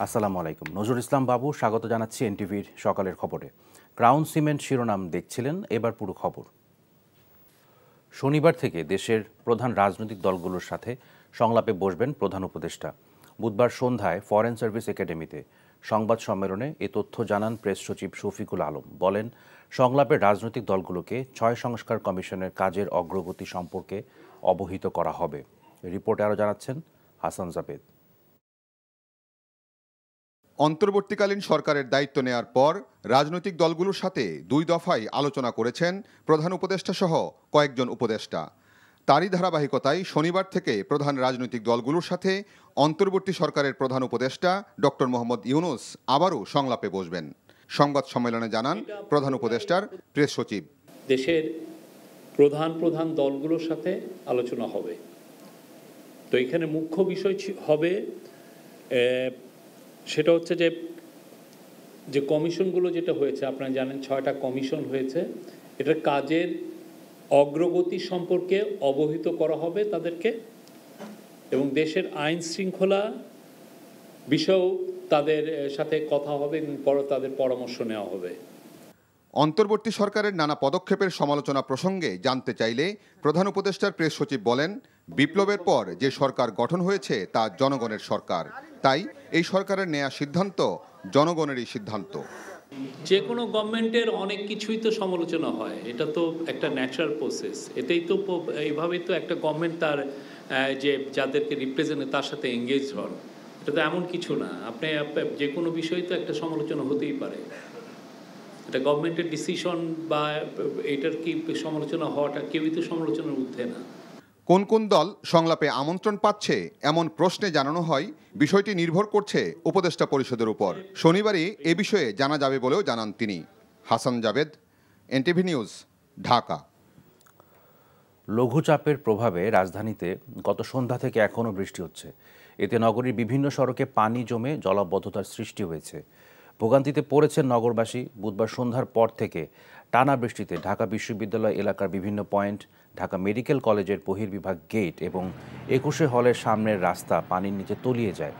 আসসালামু আলাইকুম। নজরুল ইসলাম বাবু স্বাগত জানাচ্ছি এনটিভির সকালের খবরে। ক্রাউন সিমেন্ট শিরোনাম দেখছিলেন, এবার পুরো খবর। শনিবার থেকে দেশের প্রধান রাজনৈতিক দলগুলোর সাথে সংলাপে বসবেন প্রধান উপদেষ্টা। বুধবার সন্ধ্যায় ফরেন সার্ভিস একাডেমিতে সংবাদ সম্মেলনে এ তথ্য জানান প্রেস সচিব শফিকুল আলম। বলেন, সংলাপের রাজনৈতিক দলগুলোকে ৬ সংস্কার কমিশনের কাজের অগ্রগতি সম্পর্কে অবহিত করা হবে। রিপোর্টে আরও জানাচ্ছেন হাসান জাবেদ। অন্তর্বর্তীকালীন সরকারের দায়িত্ব নেয়ার পর রাজনৈতিক দলগুলোর সাথে 2 দফায় আলোচনা করেছেন প্রধান উপদেষ্টা সহ কয়েকজন উপদেষ্টা। তারই ধারাবাহিকতায় শনিবার থেকে প্রধান রাজনৈতিক দলগুলোর সাথে অন্তর্বর্তী সরকারের প্রধান উপদেষ্টা ডক্টর মোহাম্মদ ইউনূস আবারও সংলাপে বসবেন। সংবাদ সম্মেলনে জানান প্রধান উপদেষ্টার প্রেস সচিব। দেশের প্রধান দলগুলোর সাথে আলোচনা হবে। তো এখানে মুখ্য বিষয় হবে সেটা হচ্ছে যে কমিশনগুলো যেটা হয়েছে, আপনারা জানেন 6টা কমিশন হয়েছে, এটার কাজের অগ্রগতি সম্পর্কে অবহিত করা হবে তাদেরকে, এবং দেশের আইন শৃঙ্খলা বিষয়েও তাদের সাথে কথা হবে এবং তাদের পরামর্শ নেওয়া হবে। অন্তর্বর্তী সরকারের নানা পদক্ষেপের সমালোচনা প্রসঙ্গে জানতে চাইলে প্রধান উপদেষ্টার প্রেস সচিব বলেন, বিপ্লবের পর যে সরকার গঠন হয়েছে তা জনগণের সরকার, তাই এই সরকারের নেয়া সিদ্ধান্ত জনগণেরই সিদ্ধান্ত। যে কোনো গভর্নমেন্টের অনেক কিছুই তো সমালোচনা হয়, এটা তো একটা ন্যাচারাল প্রসেস। এটাই তো এইভাবেই তো একটা গভর্নমেন্ট তার যে যাদেরকে রিপ্রেজেন্ট তার সাথে এঙ্গেজ হন। এটা তো এমন কিছু না, আপনি যে কোনো বিষয় তো একটা সমালোচনা হতেই পারে। এটা গভর্নমেন্টের ডিসিশন বা এটার কি সমালোচনা হওয়াটা কেউই তো সমালোচনার ঊর্ধ্বে না। কোন কোন দল সংলাপে আমন্ত্রণ পাচ্ছে এমন প্রশ্নে জানানো হয়, বিষয়টি নির্ভর করছে উপদেষ্টা পরিষদের উপর। শনিবারই এ বিষয়ে জানা যাবে বলেও জানান তিনি। Hasan Javed, NTV news, Dhaka. লঘুচাপের প্রভাবে রাজধানীতে গত সন্ধ্যা থেকে এখনও বৃষ্টি হচ্ছে। এতে নগরীর বিভিন্ন সড়কে পানি জমে জলাবদ্ধতার সৃষ্টি হয়েছে। ভোগান্তিতে পড়েছেন নগরবাসী। বুধবার সন্ধ্যার পর থেকে টানা বৃষ্টিতে ঢাকা বিশ্ববিদ্যালয় এলাকার বিভিন্ন পয়েন্ট, ঢাকা মেডিকেল কলেজের বহির্বিভাগ গেট এবং 21শে হলের সামনের রাস্তা পানির নিচে তলিয়ে যায়।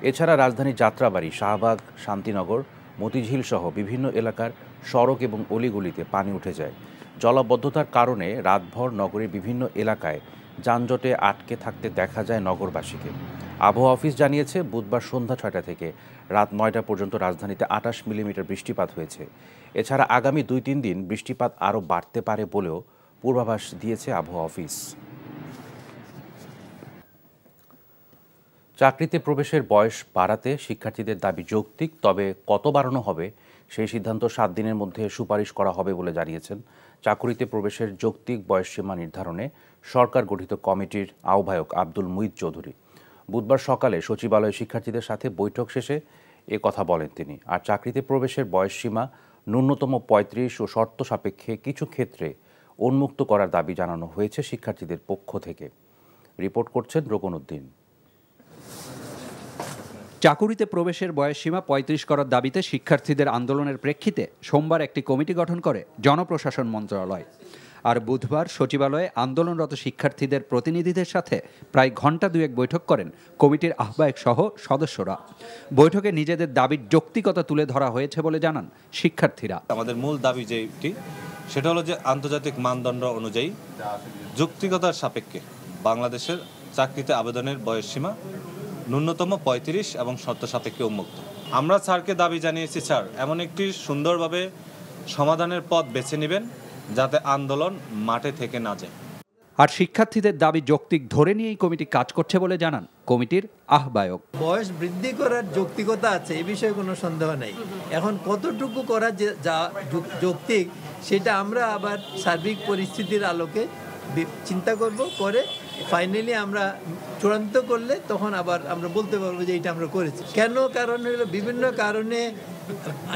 এছাড়া রাজধানীর যাত্রাবাড়ি, শাহবাগ, শান্তিনগর, মতিঝিল সহ বিভিন্ন এলাকার সড়ক এবং অলিগলিতে পানি উঠে যায়। জলাবদ্ধতার কারণে রাতভর নগরীর বিভিন্ন এলাকায় যানজটে আটকে থাকতে দেখা যায় নগরবাসীকে। আবহাওয়া অফিস জানিয়েছে, বুধবার সন্ধ্যা 6টা থেকে রাত 9টা পর্যন্ত রাজধানীতে 28 মিলিমিটার বৃষ্টিপাত হয়েছে। এছাড়া আগামী 2-3 দিন বৃষ্টিপাত আরও বাড়তে পারে বলেও পূর্বাভাস দিয়েছে আবহাওয়া অফিস। চাকরিতে প্রবেশের বয়স বাড়াতে শিক্ষার্থীদের দাবি যৌক্তিক, তবে কত বাড়ানো হবে সেই সিদ্ধান্ত 7 দিনের মধ্যে সুপারিশ করা হবে বলে জানিয়েছেন চাকরিতে প্রবেশের যৌক্তিক বয়সসীমা নির্ধারণে সরকার গঠিত কমিটির আহ্বায়ক আব্দুল মুঈদ চৌধুরী। বুধবার সকালে সচিবালয়ে শিক্ষার্থীদের সাথে বৈঠক শেষে এ কথা বলেন তিনি। আর চাকরিতে প্রবেশের বয়সসীমা ন্যূনতম 35 ও শর্ত সাপেক্ষে কিছু ক্ষেত্রে উন্মুক্ত করার দাবি জানানো হয়েছে শিক্ষার্থীদের পক্ষ থেকে। রিপোর্ট করছেন রোকন উদ্দিন। চাকুরিতে প্রবেশের বয়সসীমা 35 করার দাবিতে শিক্ষার্থীদের আন্দোলনের প্রেক্ষিতে সোমবার একটি কমিটি গঠন করে জনপ্রশাসন মন্ত্রণালয়। আর বুধবার সচিবালয়ে আন্দোলনরত শিক্ষার্থীদের প্রতিনিধিদের সাথে প্রায় ঘণ্টা দুয়েক বৈঠক করেন কমিটির আহ্বায়ক সহ সদস্যরা। বৈঠকে নিজেদের দাবির যৌক্তিকতা তুলে ধরা হয়েছে বলে জানান শিক্ষার্থীরা। আমাদের মূল দাবি যেটি, সেটা হলো যে আন্তর্জাতিক মানদণ্ড অনুযায়ী যৌক্তিকতার সাপেক্ষে বাংলাদেশের চাকরিতে আবেদনের বয়সসীমা ন্যূনতম 35 এবং শর্ত সাপেক্ষে উন্মুক্ত। আমরা স্যারকে দাবি জানিয়েছি, স্যার এমন একটি সুন্দরভাবে সমাধানের পথ বেছে নেবেন যাতে আন্দোলন মাঠে থেকে না যায়। আর শিক্ষার্থীদের দাবি যৌক্তিক ধরে নিয়েই কমিটি কাজ করছে বলে জানান কমিটির আহ্বায়ক। বয়স বৃদ্ধি করার যৌক্তিকতা আছে, এই বিষয়ে কোনো সন্দেহ নেই। এখন কতটুকু করা যা যৌক্তিক সেটা আমরা আবার সার্বিক পরিস্থিতির আলোকে চিন্তা করব, করে ফাইনালি আমরা চূড়ান্ত করলে তখন আবার আমরা বলতে পারবো যে এটা আমরা করেছি। কেন? কারণ হলো বিভিন্ন কারণে,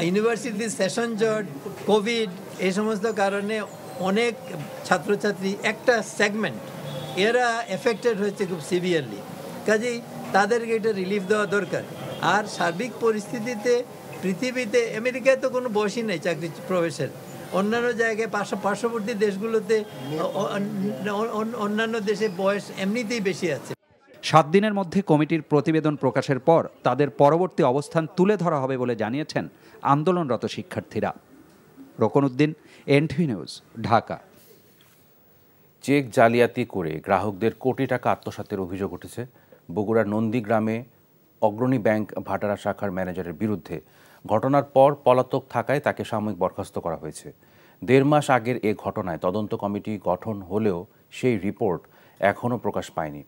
ইউনিভার্সিটির সেশন জট, কোভিড, এই সমস্ত কারণে অনেক ছাত্রছাত্রী, একটা সেগমেন্ট এরা এফেক্টেড হয়েছে খুব সিভিয়ারলি। কাজেই তাদেরকে এটা রিলিফ দেওয়া দরকার। আর সার্বিক পরিস্থিতিতে পৃথিবীতে, আমেরিকায় তো কোনো বয়সই নেই চাকরি প্রবেশের, অন্যান্য জায়গায় পার্শ্ববর্তী দেশগুলোতে, অন্যান্য দেশে বয়স এমনিতেই বেশি আছে। 7 দিনের মধ্যে কমিটির প্রতিবেদন প্রকাশের পর তাদের পরবর্তী অবস্থান তুলে ধরা হবে বলে জানিয়েছেন আন্দোলনরত শিক্ষার্থীরা। Rokon Uddin, NTV news, Dhaka. Cheque জালিয়াতি করে গ্রাহকদের কোটি টাকা আত্মসাতের অভিযোগ উঠেছে বগুড়ার নন্দীগ্রামে অগ্রণী ব্যাংক ভাটারা শাখার ম্যানেজারের বিরুদ্ধে। ঘটনার পর পলাতক থাকায় তাকে সাময়িক বরখাস্ত করা হয়েছে। 1.5 মাস আগের এ ঘটনায় তদন্ত কমিটি গঠন হলেও সেই রিপোর্ট এখনও প্রকাশ পায়নি।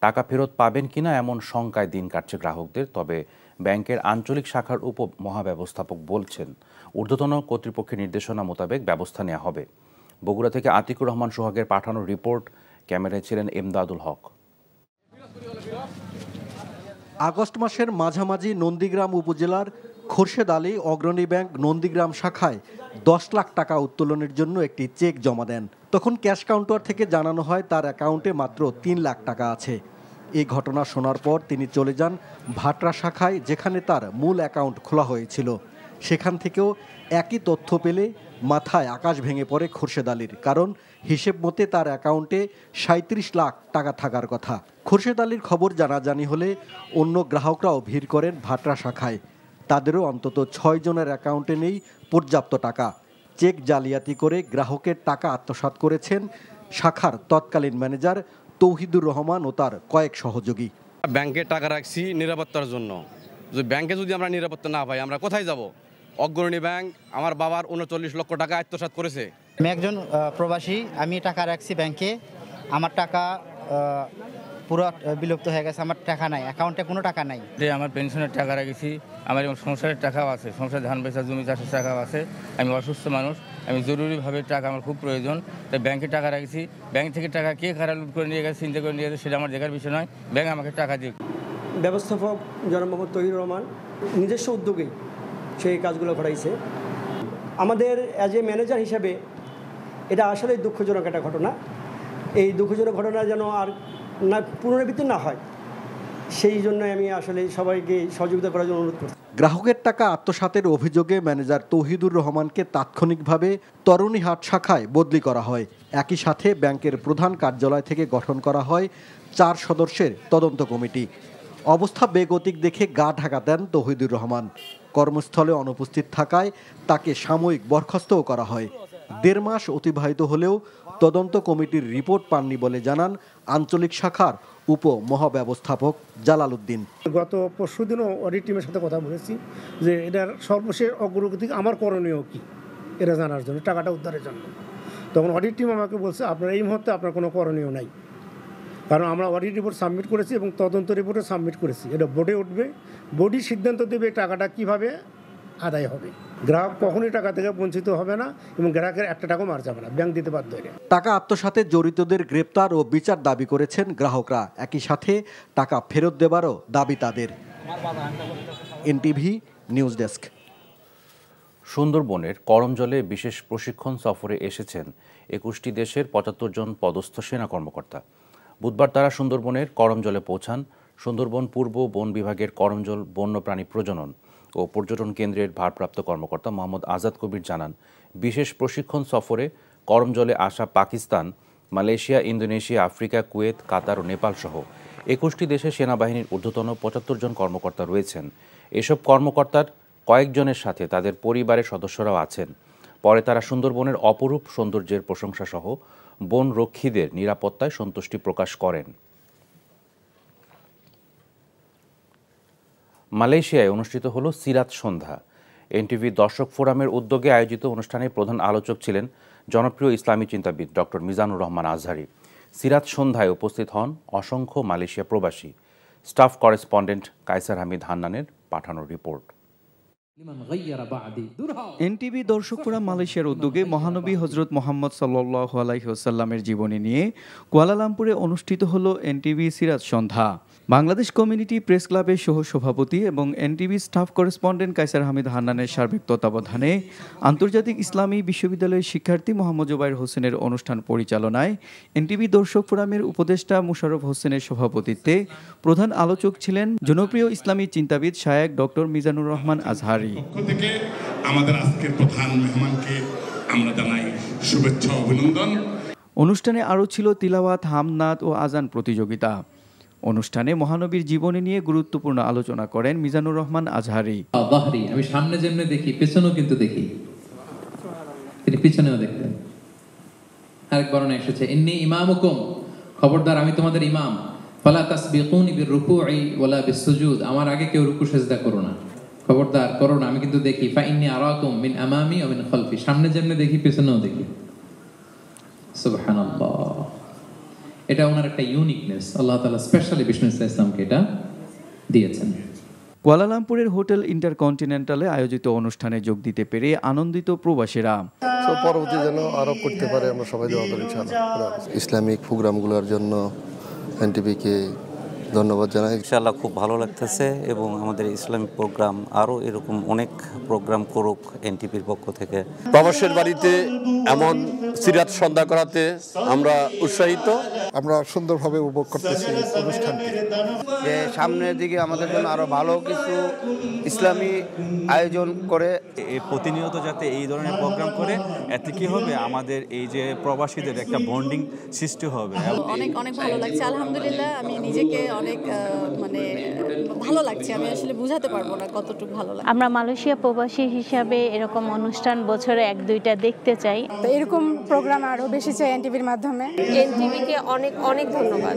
টাকা ফেরত পাবেন কিনা এমন শঙ্কায় দিন কাটছে গ্রাহকদের। তবে ব্যাংকের আঞ্চলিক শাখার উপমহাব্যবস্থাপক বলছেন ঊর্ধ্বতন কর্তৃপক্ষের নির্দেশনা মোতাবেক ব্যবস্থা নেওয়া হবে। বগুড়া থেকে আতিকুর রহমান সোহাগের পাঠানো রিপোর্ট, ক্যামেরায় ছিলেন এমদাদুল হক। আগস্ট মাসের মাঝামাঝি নন্দীগ্রাম উপজেলার খোরশেদ আলী অগ্রণী ব্যাংক নন্দীগ্রাম শাখায় 10 লাখ টাকা উত্তোলনের জন্য একটি চেক জমা দেন। তখন ক্যাশ কাউন্টার থেকে জানানো হয় তার অ্যাকাউন্টে মাত্র 3 লাখ টাকা আছে। এই ঘটনা শোনার পর তিনি চলে যান ভাটরা শাখায়, যেখানে তার মূল অ্যাকাউন্ট খোলা হয়েছিল। সেখান থেকেও একই তথ্য পেলে মাথায় আকাশ ভেঙে পড়ে খোরশেদ আলীর, কারণ হিসেব মতে তার অ্যাকাউন্টে 37 লাখ টাকা থাকার কথা। খোরশেদ আলীর খবর জানাজানি হলে অন্য গ্রাহকরাও ভিড় করেন ভাটরা শাখায়। তাদেরও অন্তত 6 জনের অ্যাকাউন্টে নেই পর্যাপ্ত টাকা। চেক জালিয়াতি করে গ্রাহকের টাকা আত্মসাৎ করেছেন শাখার তৎকালীন ম্যানেজার তৌহিদুর রহমান ও তার কয়েক সহযোগী। ব্যাংকে টাকা রাখছি নিরাপত্তার জন্য। ব্যাংকে যদি আমরা নিরাপত্তা না পাই আমরা কোথায় যাব? অগ্রণী ব্যাংক আমার বাবার 39 লক্ষ টাকা আত্মসাৎ করেছে। আমি একজন প্রবাসী, আমি টাকা রাখছি ব্যাংকে, আমার টাকা পুরো বিলুপ্ত হয়ে গেছে। আমার টাকা নাই, অ্যাকাউন্টে কোনো টাকা নাই। আমার পেনশনের টাকা রাখছি, আমার এবং সংসারের টাকাও আছে, সংসারে ধান বেচা, জমি চাষের টাকাও আছে। আমি অসুস্থ মানুষ, আমি জরুরিভাবে টাকা আমার খুব প্রয়োজন, তাই ব্যাংকে টাকা রাখছি। ব্যাংক থেকে টাকা কে খারাপ লুট করে নিয়ে গেছে, চিন্তা করে নিয়ে গেছে, সেটা আমার দেখার বিষয় নয়। ব্যাংক আমাকে টাকা দিক। ব্যবস্থাপক জনাব মোহাম্মদ তৌহিদুর রহমান নিজস্ব উদ্যোগে সেই কাজগুলো ঘটাইছে। আমাদের অ্যাজ এ ম্যানেজার হিসাবে এটা আসলে দুঃখজনক একটা ঘটনা। এই দুঃখজনক ঘটনা যেন আর না পুনরাবৃত্তি না হয়, সেই জন্য আমি আসলে সবাইকে সহযোগিতা করার জন্য অনুরোধ করছি। গ্রাহকের টাকা আত্মসাতের অভিযোগে ম্যানেজার তৌহিদুর রহমানকে তাৎক্ষণিকভাবে তরুণীহাট শাখায় বদলি করা হয়। একই সাথে ব্যাংকের প্রধান কার্যালয় থেকে গঠন করা হয় 4 সদস্যের তদন্ত কমিটি। অবস্থা বেগতিক দেখে গা ঢাকা দেন তৌহিদুর রহমান। কর্মস্থলে অনুপস্থিত থাকায় তাকে সাময়িক বরখাস্তও করা হয়। 1.5 মাস অতিবাহিত হলেও তদন্ত কমিটির রিপোর্ট পাননি বলে জানান আঞ্চলিক শাখার উপমহাব্যবস্থাপক জালাল উদ্দিন। গত পরশুদিনও অডিট টিমের সাথে কথা বলেছি যে এটার সর্বশেষ অগ্রগতি আমার করণীয় কি এটা জানার জন্য, টাকাটা উদ্ধারের জন্য। তখন অডিট টিম আমাকে বলছে আপনার এই মুহূর্তে আপনার কোনো করণীয় নাই, কারণ আমরা অডিট রিপোর্ট সাবমিট করেছি এবং তদন্ত রিপোর্টও সাবমিট করেছি। এটা বোর্ডে উঠবে, বোর্ডই সিদ্ধান্ত দেবে টাকাটা কিভাবে আদায় হবে। গ্রাহক কখনোই টাকা থেকে বঞ্চিত হবে না এবং গ্রাহকের একটা টাকাও মার যাবে না, ব্যাংক দিতে বাধ্য হয়ে। টাকা আত্মসাতে জড়িতদের গ্রেপ্তার ও বিচার দাবি করেছেন গ্রাহকরা। একই সাথে টাকা ফেরত দেবারও দাবি তাদের। NTV news desk. সুন্দরবনের করমজলে বিশেষ প্রশিক্ষণ সফরে এসেছেন 21টি দেশের 75 জন পদস্থ সেনা কর্মকর্তা। বুধবার তারা সুন্দরবনের করমজলে পৌঁছান। সুন্দরবন পূর্ব বন বিভাগের করমজল বন্যপ্রাণী প্রজনন ও পর্যটন কেন্দ্রের ভারপ্রাপ্ত কর্মকর্তা মোহাম্মদ আজাদ কবির জানান, বিশেষ প্রশিক্ষণ সফরে করমজলে আসা Pakistan, Malaysia, Indonesia, Africa, Kuwait, Qatar ও নেপাল সহ 21টি দেশের সেনাবাহিনীর ঊর্ধ্বতন 75 জন কর্মকর্তা রয়েছেন। এসব কর্মকর্তার কয়েকজনের সাথে তাদের পরিবারের সদস্যরাও আছেন। পরে তারা সুন্দরবনের অপরূপ সৌন্দর্যের প্রশংসা সহ বন রক্ষীদের নিরাপত্তায় সন্তুষ্টি প্রকাশ করেন। মালয়েশিয়ায় অনুষ্ঠিত হলো সিরাত সন্ধ্যা। NTV দর্শক ফোরামের উদ্যোগে আয়োজিত অনুষ্ঠানে প্রধান আলোচক ছিলেন জনপ্রিয় ইসলামী চিন্তাবিদ ডক্টর মিজানুর রহমান আজহারি। সিরাত সন্ধ্যায় উপস্থিত হন অসংখ্য মালয়েশিয়া প্রবাসী। স্টাফ করেসপন্ডেন্ট কায়সার হামিদ হান্নানের পাঠানো রিপোর্ট। NTV দর্শক ফোরাম মালয়েশিয়ার উদ্যোগে মহানবী হজরত মোহাম্মদ সাল্লাল্লাহু আলাইহি ওয়াসাল্লামের জীবনী নিয়ে কুয়ালালামপুরে অনুষ্ঠিত হলো NTV Sirat Sandhya. Bangladesh community press ক্লাবের সহ সভাপতি এবং NTV staff correspondent Kaiser Hamid হান্নানের সার্বিক তত্ত্বাবধানে আন্তর্জাতিক ইসলামী বিশ্ববিদ্যালয়ের শিক্ষার্থী মোহাম্মদ জুবাইর হোসেনের অনুষ্ঠান পরিচালনায় NTV দর্শক ফোরামের উপদেষ্টা মুশাররফ হোসেনের সভাপতিত্বে প্রধান আলোচক ছিলেন জনপ্রিয় ইসলামী চিন্তাবিদ শায়েখ ডক্টর মিজানুর রহমান আজহারি। থেকে আমাদের আজকের প্রধান মেহমানকে আমরা জানাই শুভেচ্ছা অভিনন্দন। অনুষ্ঠানে আরও ছিল তিলাওয়াত, হামনাদ ও আজান প্রতিযোগিতা। অনুষ্ঠানে মহানবীর জীবনী নিয়ে গুরুত্বপূর্ণ আলোচনা করেন মিজানুর রহমান আজহারি। আমি সামনে যেমনি দেখি পেছনেও কিন্তু দেখি, তিনি পিছনেও দেখতেন। আরেক বর্ণনা এসেছে, ইন্নী ইমামুকুম, খবরদার আমি তোমাদের ইমাম, ফালা তাসবিকুনি বিররুকুই ওয়ালা বিসসুজুদ, আমার আগে কেউ রুকু সিজদা করো না, খবরদার করো না, আমি কিন্তু দেখি। ফা ইন্নী আরাকুম মিন আমামি ওয়া মিন খালফি, সামনে যেমনি দেখি পেছনেও দেখি। সুবহানাল্লাহ, এটা ওনার একটা ইউনিকনেস, আল্লাহ তাআলা স্পেশালি বিষ্ণু ইসলামকে এটা দিয়েছেন। কুয়ালালামপুরের হোটেল ইন্টারকন্টিনেন্টালে আয়োজিত অনুষ্ঠানে যোগ দিতে পেরে আনন্দিত প্রবাসীরা। পরবর্তী যেন আরো করতে পারে, আমরা সবাই দোয়া করি ইনশাআল্লাহ। ইসলামিক প্রোগ্রামগুলোর জন্য এনটিভিকে ধন্যবাদ জানাই। ইনশাআল্লাহ খুব ভালো লাগতেছে এবং আমাদের ইসলামিক প্রোগ্রাম আরও এরকম অনেক প্রোগ্রাম করুক এনটিভির পক্ষ থেকে। প্রবাসের বাড়িতে এমন সিরাত সন্ধ্যা করাতে আমরা উৎসাহিত, আমরা সুন্দরভাবে উপভোগ করতেছি অনুষ্ঠানটি। যে সামনের দিকে আমাদের জন্য আরো ভালো কিছু ইসলামী আয়োজন করে প্রতিনিয়ত যাতে এই ধরনের প্রোগ্রাম করে, এতে কি হবে আমাদের এই যে প্রবাসীদের একটা বন্ডিং সৃষ্টি হবে। অনেক অনেক ভালো লাগছে, আলহামদুলিল্লাহ। আমি নিজেকে অনেক মানে ভালো লাগছে, আমি আসলে বুঝাতে পারবো না কতটুকু ভালো লাগে। আমরা মালয়েশিয়া প্রবাসী হিসাবে এরকম অনুষ্ঠান বছরে 1-2টা দেখতে চাই। তো এরকম প্রোগ্রাম আরো বেশি চাই এনটিভির মাধ্যমে। এনটিভিকে অনেক অনেক ধন্যবাদ।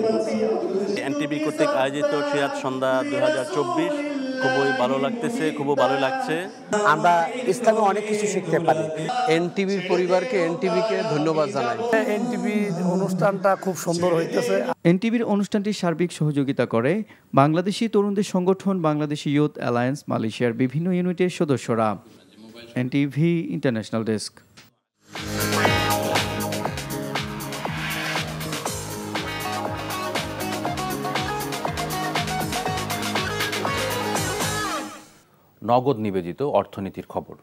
এনটিভি কর্তৃক আয়োজিত সিরাত সন্ধ্যা 2024 খুবই ভালো লাগতেছে, খুবই ভালো লাগছে। আমরা ইসলামে অনেক কিছু শিখতে পারি। এনটিভির পরিবারকে, এনটিভিকে ধন্যবাদ জানাই। এনটিভি অনুষ্ঠানটা খুব সুন্দর হইতেছে। এনটিভির অনুষ্ঠানটি সার্বিক সহযোগিতা করে বাংলাদেশি তরুণদের সংগঠন বাংলাদেশি ইয়ুথ অ্যালায়েন্স, মালয়েশিয়ার বিভিন্ন ইউনিটের সদস্যরা। NTV international desk. নগদ নিবেদিত অর্থনীতির খবর।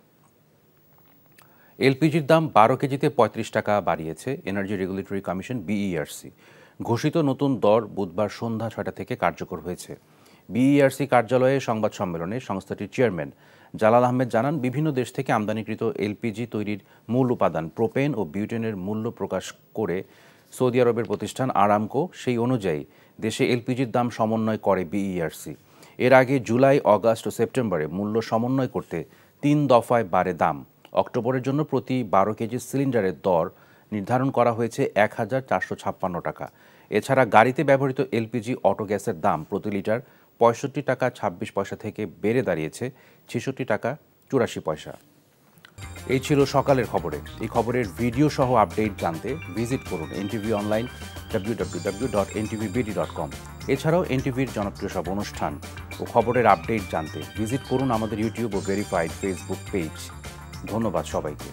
এলপিজির দাম 12 কেজিতে 35 টাকা বাড়িয়েছে এনার্জি রেগুলেটরি কমিশন বিইআরসি। ঘোষিত নতুন দর বুধবার সন্ধ্যা 6টা থেকে কার্যকর হয়েছে। বিইআরসি কার্যালয়ে সংবাদ সম্মেলনে সংস্থাটির চেয়ারম্যান জালাল আহমেদ জানান, বিভিন্ন দেশ থেকে আমদানিকৃত এলপিজি তৈরির মূল উপাদান প্রোপেন ও বিউটেনের মূল্য প্রকাশ করে সৌদি আরবের প্রতিষ্ঠান আরামকো, সেই অনুযায়ী দেশে এলপিজির দাম সমন্বয় করে বিইআরসি। এর আগে জুলাই, অগাস্ট ও সেপ্টেম্বরে মূল্য সমন্বয় করতে 3 দফায় বাড়ে দাম। অক্টোবরের জন্য প্রতি 12 কেজি সিলিন্ডারের দর নির্ধারণ করা হয়েছে 1456 টাকা। এছাড়া গাড়িতে ব্যবহৃত এলপিজি অটো গ্যাসের দাম প্রতি লিটার 65 টাকা 26 পয়সা থেকে বেড়ে দাঁড়িয়েছে 66 টাকা 84 পয়সা। এই ছিল সকালের খবরে। এই খবরের ভিডিও সহ আপডেট জানতে ভিজিট করুন এনটিভি অনলাইন www.ntvbd.com। এছাড়াও এনটিভির জনপ্রিয় সব অনুষ্ঠান ও খবরের আপডেট জানতে ভিজিট করুন আমাদের ইউটিউব ও ভেরিফাইড ফেসবুক পেজ। ধন্যবাদ সবাইকে।